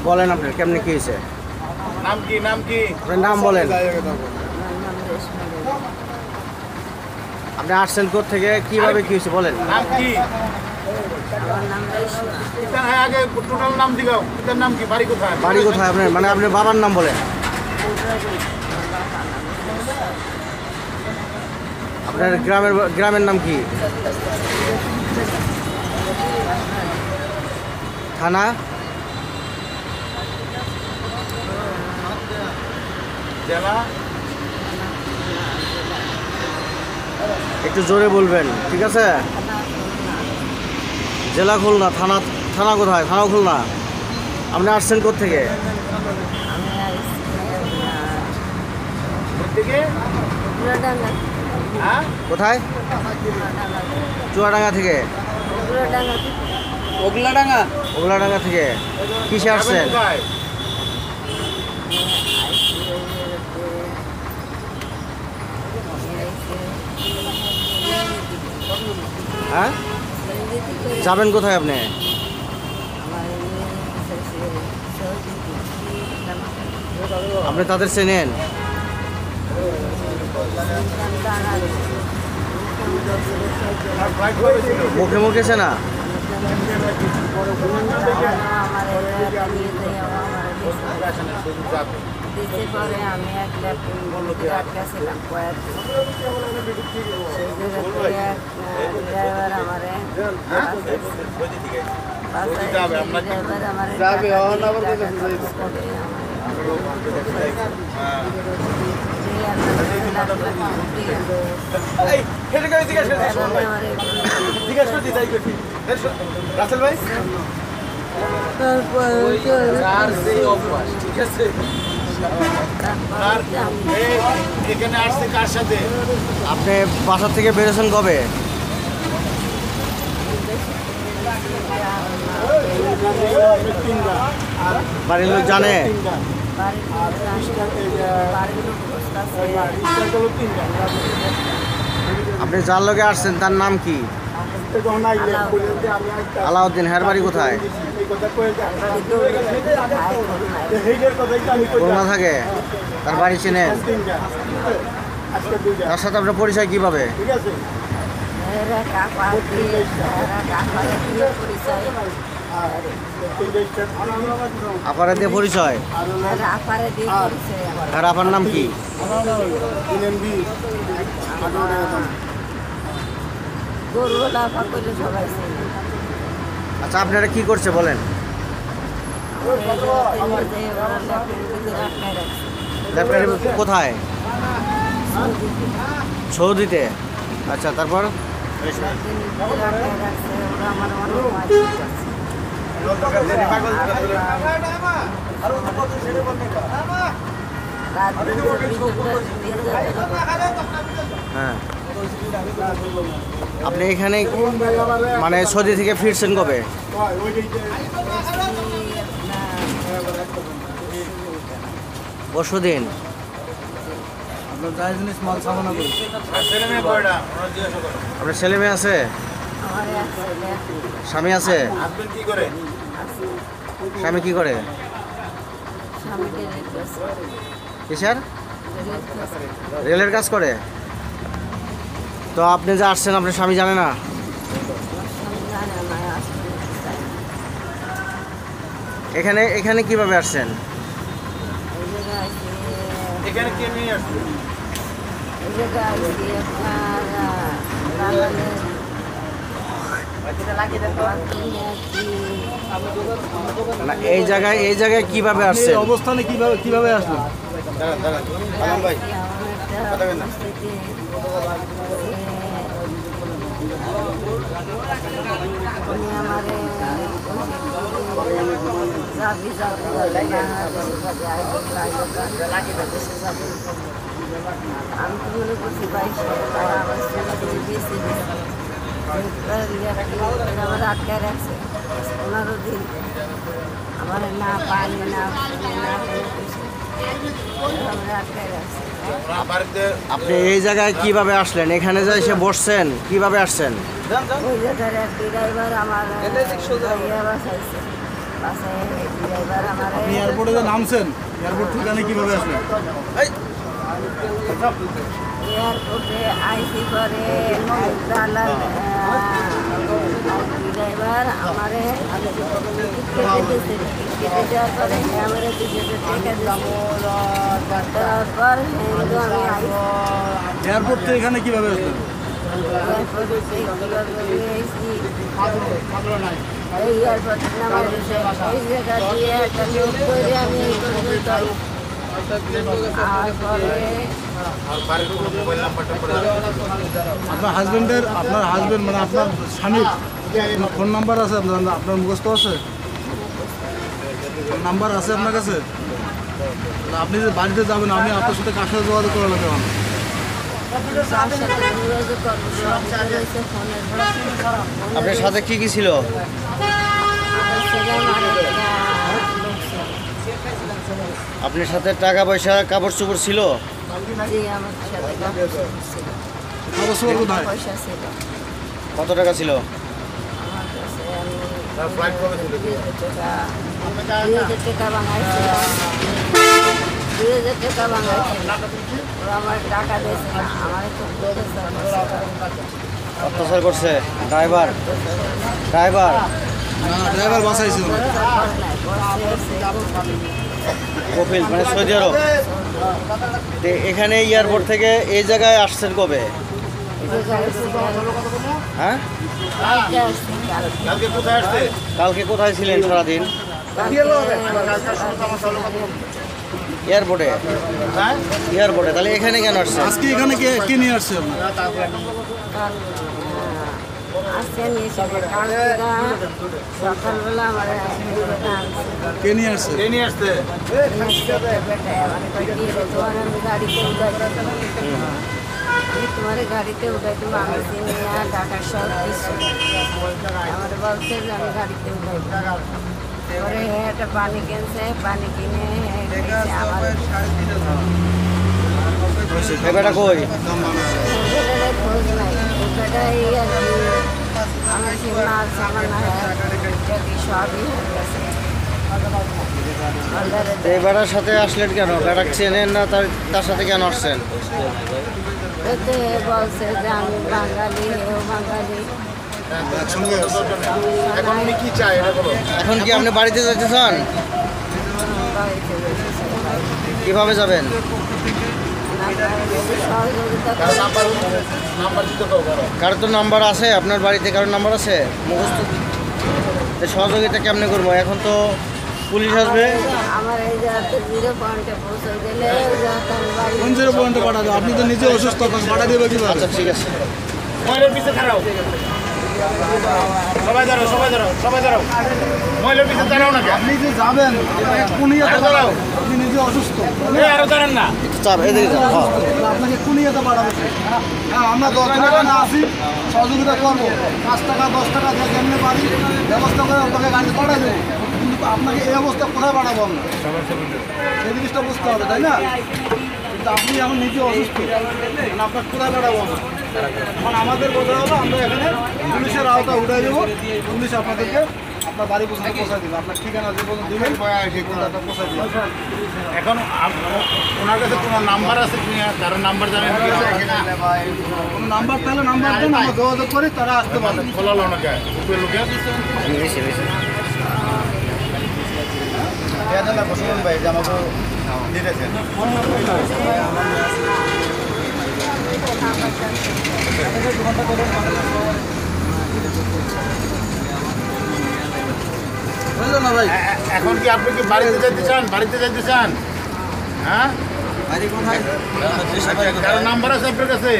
বলেন আপনার কেমনে কি হয়েছে? নাম কি? নাম কি? আপনার নাম বলেন। আপনি আসছেন থেকে কিভাবে কি হয়েছে বলেন? নাম কি? পিতার হ্যাঁ আগে টোটাল নাম দিগাও। পিতার নাম কি? বাড়ি কোথায়? বাড়ি কোথায় আপনার? মানে আপনার বাবার নাম বলেন। আপনার গ্রামের নাম কি? থানা? জেলা? একটু জোরে বলবেন, ঠিক আছে? জেলা খুলনা। থানা কোথায়? থানাও খুলনা। আপনি আসছেন থেকে? থেকে? হ্যাঁ? কোথায়? চুয়াডাঙ্গা থেকে। ওগলাডাঙ্গা থেকে। কিসে আসছেন? কোথায়? হ্যাঁ, যাবেন কোথায় আপনি? আপনি তাদের চেনেন? মুখে মুখে চেনা? দিতে পরে আমি এক ল্যাপটপ আটকাছিলাম কয়েকদিন ড্রাইভার আমারে রাসেল ভাই এখানে আসছে কার সাথে? আপনি বাসা থেকে বেরোছেন কবে? বাড়ির লোক জানে? আপনি যার লোকে আসছেন তার নাম কি? আলাউদ্দিন। হ্যার বাড়ি কোথায়? খুলনা থাকে। তার বাড়ি চেনেন? তার সাথে আপনার পরিচয় কিভাবে? আপারে দিয়ে পরিচয়? আর আপনার নাম কি? আচ্ছা, আপনারা কি করছে বলেন? কোথায়? সৌদিতে। আচ্ছা, তারপর? হ্যাঁ, আপনি এখানে মানে সৌদি থেকে ফিরছেন কবে? পরশুদিন। আপনার ছেলে মেয়ে আছে? স্বামী আছে? কি করে? স্বামী কি করে? কিসের? রেলের কাজ করে। তো আপনি যে আসছেন আপনার স্বামী জানে না? এখানে কিভাবে আসছেন? এখানে কে নিয়ে আসছে? এই জায়গায় কিভাবে আসছেন? অবস্থানে কিভাবে আসলেন? ভাই আমি তো মনে করছি 22 আমার আটকায় রাখছে 15 দিন। আমার না পানি না আটকায় রাখছে। আপনি এই জায়গায় কিভাবে আসলেন? এখানে যে এসে বসছেন, কিভাবে আসছেন? ওই জায়গায় এক ড্রাইভার আমার বাসাইছে। বাসে ড্রাইভার আমার আপনি এয়ারপোর্টে যে নামছেন, এয়ারপোর্ট ঠিকানা কিভাবে আসলেন? এয়ারপোর্টে আইসি করে দালাল ড্রাইভার আমারে কেটে দিয়েছে। কেটে দেওয়ার পরে আমার 2,000 টাকা দিয়েছে। তারপর হিন্দু আমি এয়ারপোর্ট থেকে এখানে কিভাবে আসলেন? এয়ারপোর্টে কীভাবে এসেছি এই এয়ারপোর্টে নামার বিষয় এই জায়গা দিয়ে একটা লোক করে আমি এই পর্যন্ত তারপরে আপনার হাজবেন্ড মানে আপনার স্বামীর ফোন নাম্বার আছে আপনার মুখস্থ আছে? নাম্বার আছে আপনার কাছে? আপনি যে বাড়িতে যাবেন, আমি আপনার সাথে কার সাথে যোগাযোগ করে লাগবে? তার সাথে যোগাযোগ করবো রয়েছে ফোনের আপনার সাথে কি কি ছিল? আপনার সাথে টাকা পয়সা কাপড় চোপড় ছিল? জি আমার সাথে কাগজপত্র কোথায়? পয়সা ছিল কত টাকা ছিল? আমার কাছে আমি 2,000 টাকা বাঙাইছিলাম 2,000 টাকা বাঙাইছিলাম ওরা আমার টাকা দিয়েছে না আমার খুব অত্যাচার করছে ড্রাইভার? ড্রাইভার ড্রাইভার বাসাইছিল না? কপিল মানে সৌদি আরব। তো এখানে এয়ারপোর্ট থেকে এই জায়গায় আসছেন কবে? হ্যাঁ, কালকে কোথায় ছিলেন সারাদিন? এয়ারপোর্টে। এয়ারপোর্টে, তাহলে এখানে কেন আসছেন? আজকে এখানে কে নিয়ে আসছে আপনার? সকালবেলা আমার কে নিয়ে আসছে? তোমার গাড়িতে উঠাই তুমি আমি চিনি না ঢাকা সব কিছু আমার বলছে যে আমি গাড়িতে উঠাই পরে একটা পানি কিনছে পানি কিনে আমার এবারটা কই? খোঁজ নাই বেটাই আর কি আমার সে মাছ আমার না সবই হয়ে গেছে তো এই বেড়ার সাথে আসলেন কেন? বেড়া চেনেন না, তার সাথে কেন আসছেন? এতে বলছে যে আমি বাঙালি ও বাঙালি এখন উনি কি চায় এটা বলো? এখন কি আপনি বাড়িতে যেতে চান? বাড়িতে কিভাবে যাবেন? সহযোগিতা নাম্বার দিতে দাও বড়। কারোর তো নাম্বার আছে? আপনার বাড়িতে কারোর নাম্বার আছে মুখস্থ? তো সহযোগিতা কেমনে করবো? এখন তো পুলিশ আসবে। আমার এই জায়গাতে 0 পয়েন্টে পৌঁছে দিলে কোন 0 পয়েন্টে পাঠাবে? আপনি তো নিজে অসুস্থ, পাঠা দেবে কিভাবে? আচ্ছা ঠিক আছে। মহিলার পিছে দাঁড়াও, সবাই দাঁড়াও, সবাই দাঁড়াও। মহিলার পিছে দাঁড়াও না। আপনি যে যাবেন কুনিয়াতে দাঁড়াও, আপনি নিজে অসুস্থ। আরো দাঁড়ান না, চাপ এদিকে যান। হ্যাঁ। আপনাকে কুনিয়াতে পাঠাবে। হ্যাঁ, আমরা 10 টাকা না আসি সহযোগিতা করবো, 5 টাকা 10 টাকা দিয়ে কেমনে পারি ব্যবস্থা করে আপনাকে গাড়ি পাঠাই দেবো। কিন্তু আপনাকে এই অবস্থা কোথায় পাঠাবো আমরা? সেই জিনিসটা বুঝতে হবে, তাই না? কিন্তু আপনি এখন নিজে অসুস্থ, আপনার কোথায় পাঠাবো আমরা? এখন আমাদের কথা হলো আমরা এখানে পুলিশের আওতা উঠাই দেবো। পুলিশ আপনাদেরকে আপনার বাড়ি পর্যন্ত পৌঁছায় দেবে। আপনার ঠিকানা যে পর্যন্ত দেবেন সেই পর্যন্ত পৌঁছায় দেবে। এখন ওনার কাছে কোনো নাম্বার আছে কি? কারোর নাম্বার জানেন কি? কোনো নাম্বার তাহলে নাম্বার দেন, আমরা যোগাযোগ করি, তারা আসতে পারবে। খোলালো ওনাকে উপরে লোকে বেশি বেশি। ভাই যে আমাকে দিতেছেন বুঝলেন না ভাই? এখন কি আপনি কি বাড়িতে যেতে চান? হ্যাঁ, বাড়ি কোথায়? কারো নাম্বার আছে আপনার কাছে?